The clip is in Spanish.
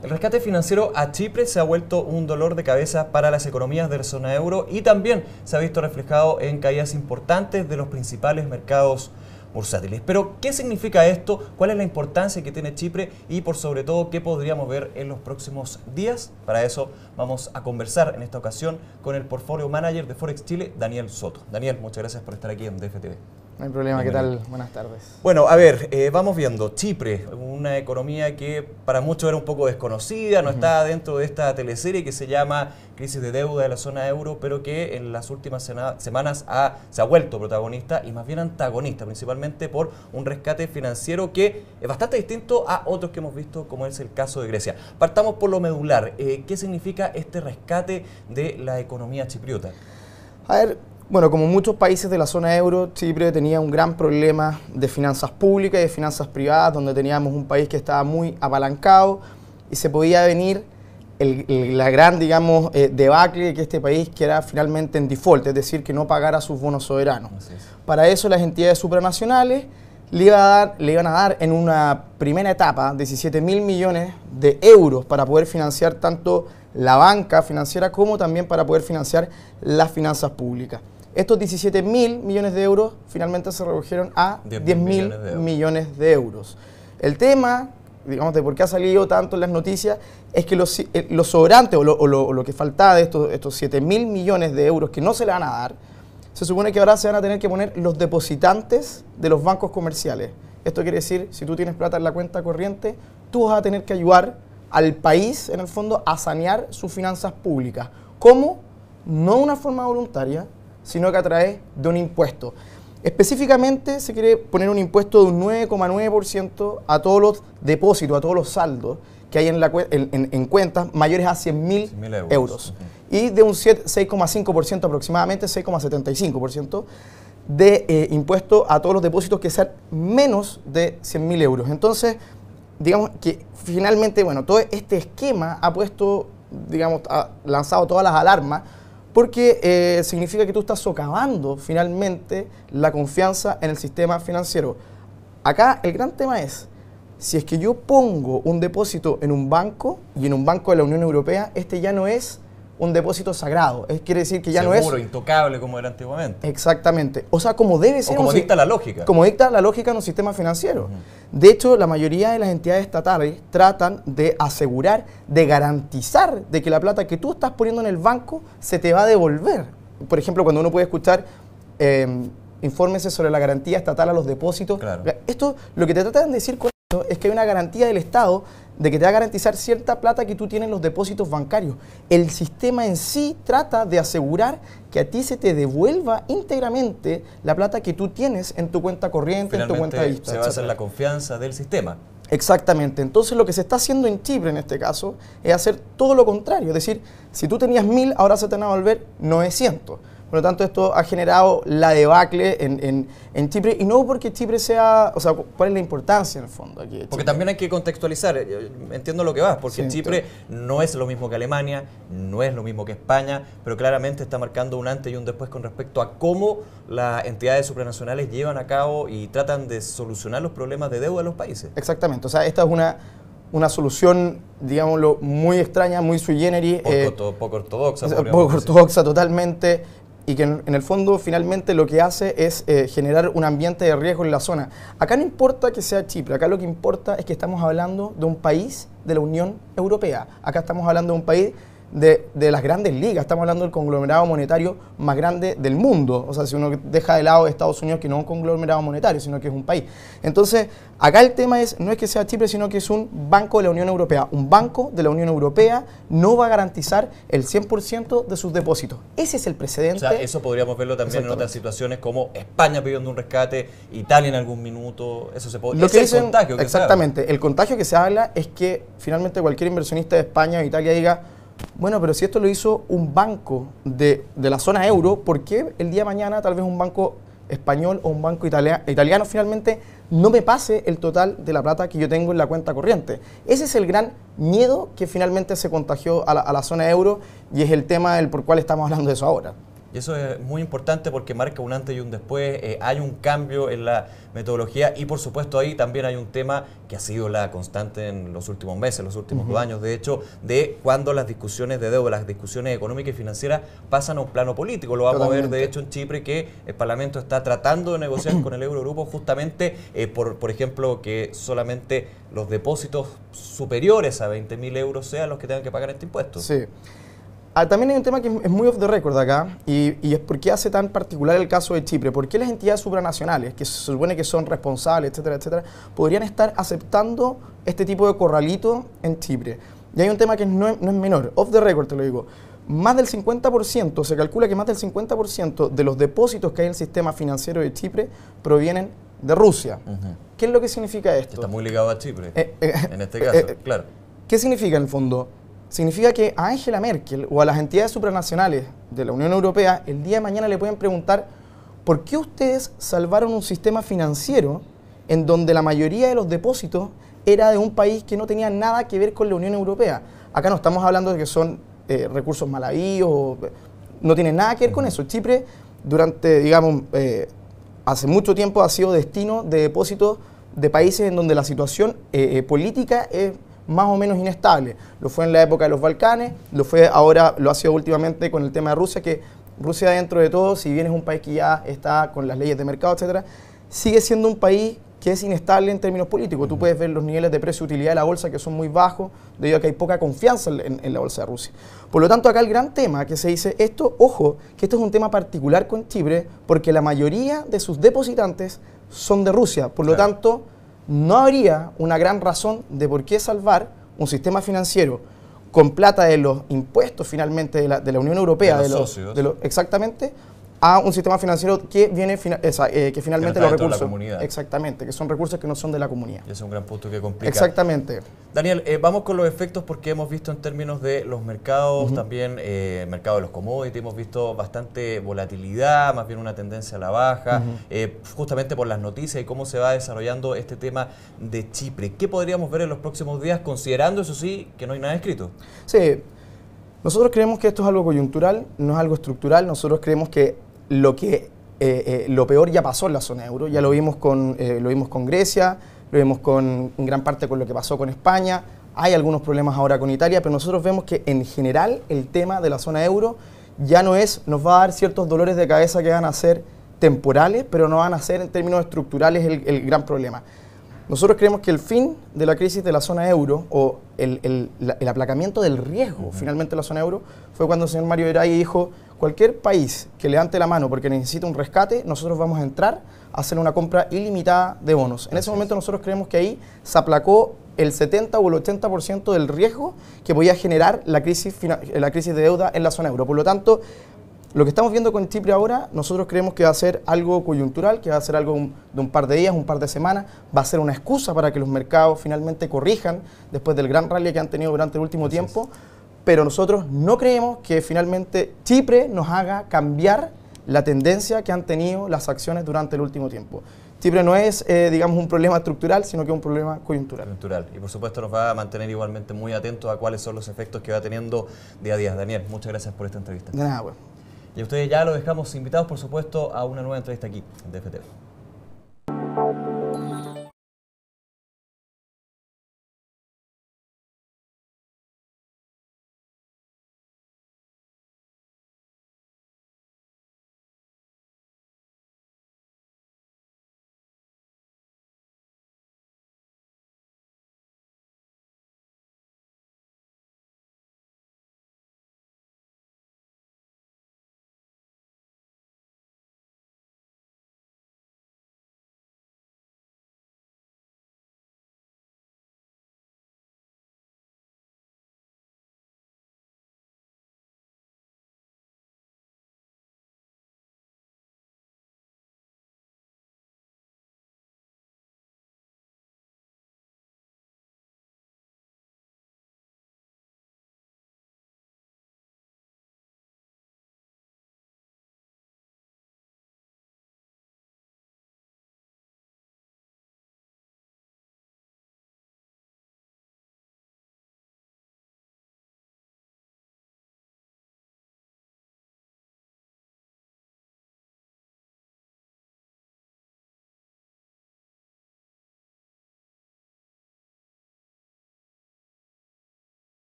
El rescate financiero a Chipre se ha vuelto un dolor de cabeza para las economías de la zona euro y también se ha visto reflejado en caídas importantes de los principales mercados bursátiles. Pero, ¿qué significa esto? ¿Cuál es la importancia que tiene Chipre? Y, por sobre todo, ¿qué podríamos ver en los próximos días? Para eso vamos a conversar en esta ocasión con el Portfolio Manager de Forex Chile, Daniel Soto. Daniel, muchas gracias por estar aquí en DFTV. No hay problema, ¿qué tal? Buenas tardes. Bueno, a ver, vamos viendo. Chipre, una economía que para muchos era un poco desconocida, no está dentro de esta teleserie que se llama Crisis de Deuda de la Zona Euro, pero que en las últimas semanas se ha vuelto protagonista y más bien antagonista, principalmente por un rescate financiero que es bastante distinto a otros que hemos visto, como es el caso de Grecia. Partamos por lo medular. ¿Qué significa este rescate de la economía chipriota? A ver, bueno, como muchos países de la zona euro, Chipre tenía un gran problema de finanzas públicas y de finanzas privadas, donde teníamos un país que estaba muy apalancado y se podía venir la gran, digamos, debacle que este país quedara finalmente en default, es decir, que no pagara sus bonos soberanos. Para eso las entidades supranacionales le iban a dar en una primera etapa 17.000 millones de euros para poder financiar tanto la banca financiera como también para poder financiar las finanzas públicas. Estos 17.000 millones de euros finalmente se redujeron a 10.000 millones de euros. El tema, digamos, de por qué ha salido tanto en las noticias es que los sobrantes o lo que faltaba de estos 7.000 millones de euros que no se le van a dar, se supone que ahora se van a tener que poner los depositantes de los bancos comerciales. Esto quiere decir, si tú tienes plata en la cuenta corriente, tú vas a tener que ayudar al país, en el fondo, a sanear sus finanzas públicas. ¿Cómo? No de una forma voluntaria, sino que a través de un impuesto. Específicamente se quiere poner un impuesto de un 9,9% a todos los depósitos, a todos los saldos que hay en cuentas mayores a 100.000 euros. Y de un 6,5% aproximadamente, 6,75% de impuesto a todos los depósitos que sean menos de 100.000 euros. Entonces, digamos que finalmente, bueno, todo este esquema ha puesto, digamos, ha lanzado todas las alarmas porque significa que tú estás socavando finalmente la confianza en el sistema financiero. Acá el gran tema es, si es que yo pongo un depósito en un banco y en un banco de la Unión Europea, este ya no es un depósito sagrado. Quiere decir que ya no es seguro, intocable como era antiguamente. Exactamente. O sea, como debe ser. O como dicta la lógica. Como dicta la lógica en un sistema financiero. De hecho, la mayoría de las entidades estatales tratan de asegurar, de garantizar de que la plata que tú estás poniendo en el banco se te va a devolver. Por ejemplo, cuando uno puede escuchar infórmese sobre la garantía estatal a los depósitos. Claro. Esto, lo que te tratan de decir con esto es que hay una garantía del Estado de que te va a garantizar cierta plata que tú tienes en los depósitos bancarios. El sistema en sí trata de asegurar que a ti se te devuelva íntegramente la plata que tú tienes en tu cuenta corriente, finalmente, en tu cuenta de vista. Se basa en la confianza del sistema. Exactamente. Entonces lo que se está haciendo en Chipre en este caso es hacer todo lo contrario. Es decir, si tú tenías 1.000, ahora se te van a devolver 900. Por lo tanto, esto ha generado la debacle en Chipre, y no porque Chipre sea, o sea, ¿cuál es la importancia en el fondo aquí de Chipre? Porque también hay que contextualizar, entiendo lo que vas, porque Sí, Chipre no es lo mismo que Alemania, no es lo mismo que España, pero claramente está marcando un antes y un después con respecto a cómo las entidades supranacionales llevan a cabo y tratan de solucionar los problemas de deuda de los países. Exactamente, o sea, esta es una solución, digámoslo, muy extraña, muy sui generis. Poco ortodoxa. Poco ortodoxa totalmente. Y que en el fondo finalmente lo que hace es generar un ambiente de riesgo en la zona. Acá no importa que sea Chipre, acá lo que importa es que estamos hablando de un país de la Unión Europea. Acá estamos hablando de un país de las grandes ligas, estamos hablando del conglomerado monetario más grande del mundo. O sea, si uno deja de lado Estados Unidos, que no es un conglomerado monetario, sino que es un país. Entonces, acá el tema no es que sea Chipre, sino que es un banco de la Unión Europea. Un banco de la Unión Europea no va a garantizar el 100% de sus depósitos. Ese es el precedente. O sea, eso podríamos verlo también en otras situaciones como España pidiendo un rescate, Italia en algún minuto, eso se puede... Ese es el contagio que exactamente, el contagio que se habla es que finalmente cualquier inversionista de España o Italia diga, bueno, pero si esto lo hizo un banco de la zona euro, ¿por qué el día de mañana tal vez un banco español o un banco italiano finalmente no me pase el total de la plata que yo tengo en la cuenta corriente? Ese es el gran miedo que finalmente se contagió a la zona euro, y es el tema por cual estamos hablando de eso ahora. Y eso es muy importante porque marca un antes y un después, hay un cambio en la metodología y por supuesto ahí también hay un tema que ha sido la constante en los últimos meses, los últimos 2 años, de hecho, de cuando las discusiones de deuda, las discusiones económicas y financieras pasan a un plano político. Lo vamos a ver de hecho en Chipre, que el Parlamento está tratando de negociar con el Eurogrupo justamente por ejemplo, que solamente los depósitos superiores a 20.000 euros sean los que tengan que pagar este impuesto. Sí. También hay un tema que es muy off the record acá y es por qué hace tan particular el caso de Chipre. ¿Por qué las entidades supranacionales, que se supone que son responsables, etcétera, etcétera, podrían estar aceptando este tipo de corralito en Chipre? Y hay un tema que no es menor, off the record te lo digo. Más del 50%, se calcula que más del 50% de los depósitos que hay en el sistema financiero de Chipre provienen de Rusia. ¿Qué es lo que significa esto? Está muy ligado a Chipre, en este caso, claro. ¿Qué significa en el fondo? Significa que a Angela Merkel o a las entidades supranacionales de la Unión Europea el día de mañana le pueden preguntar ¿por qué ustedes salvaron un sistema financiero en donde la mayoría de los depósitos era de un país que no tenía nada que ver con la Unión Europea? Acá no estamos hablando de que son recursos mal habidos, no tiene nada que ver con eso. Chipre durante, digamos, hace mucho tiempo ha sido destino de depósitos de países en donde la situación política es más o menos inestable. Lo fue en la época de los Balcanes, lo ha sido últimamente con el tema de Rusia, que Rusia dentro de todo, si bien es un país que ya está con las leyes de mercado, etcétera, sigue siendo un país que es inestable en términos políticos. Tú puedes ver los niveles de precio-utilidad de la bolsa que son muy bajos, debido a que hay poca confianza en la bolsa de Rusia. Por lo tanto, acá el gran tema que se dice, ojo, que esto es un tema particular con Chipre, porque la mayoría de sus depositantes son de Rusia. Por lo tanto, no habría una gran razón de por qué salvar un sistema financiero con plata de los impuestos finalmente de la Unión Europea, de los socios. Exactamente, a un sistema financiero que viene que finalmente los recursos, exactamente, que son recursos que no son de la comunidad. Y ese es un gran punto que complica. Exactamente. Daniel, vamos con los efectos porque hemos visto en términos de los mercados, también el mercado de los commodities, hemos visto bastante volatilidad, más bien una tendencia a la baja, justamente por las noticias y cómo se va desarrollando este tema de Chipre. ¿Qué podríamos ver en los próximos días, considerando, eso sí, que no hay nada escrito? Sí, nosotros creemos que esto es algo coyuntural, no es algo estructural. Nosotros creemos que lo peor ya pasó en la zona euro, ya lo vimos con Grecia, lo vimos en gran parte con lo que pasó con España, hay algunos problemas ahora con Italia, pero nosotros vemos que en general el tema de la zona euro ya nos va a dar ciertos dolores de cabeza que van a ser temporales, pero no van a ser en términos estructurales el gran problema. Nosotros creemos que el fin de la crisis de la zona euro o el aplacamiento del riesgo finalmente de la zona euro fue cuando el señor Mario Draghi dijo: cualquier país que levante la mano porque necesita un rescate, nosotros vamos a entrar a hacer una compra ilimitada de bonos. En ese momento nosotros creemos que ahí se aplacó el 70 o el 80% del riesgo que podía generar la crisis de deuda en la zona euro. Por lo tanto, lo que estamos viendo con Chipre ahora, nosotros creemos que va a ser algo coyuntural, que va a ser algo de un par de días, un par de semanas, va a ser una excusa para que los mercados finalmente corrijan después del gran rally que han tenido durante el último tiempo, pero nosotros no creemos que finalmente Chipre nos haga cambiar la tendencia que han tenido las acciones durante el último tiempo. Chipre no es, digamos, un problema estructural, sino que es un problema coyuntural. Y por supuesto nos va a mantener igualmente muy atentos a cuáles son los efectos que va teniendo día a día. Daniel, muchas gracias por esta entrevista. De nada, bueno. Y a ustedes ya los dejamos invitados, por supuesto, a una nueva entrevista aquí en DF TV.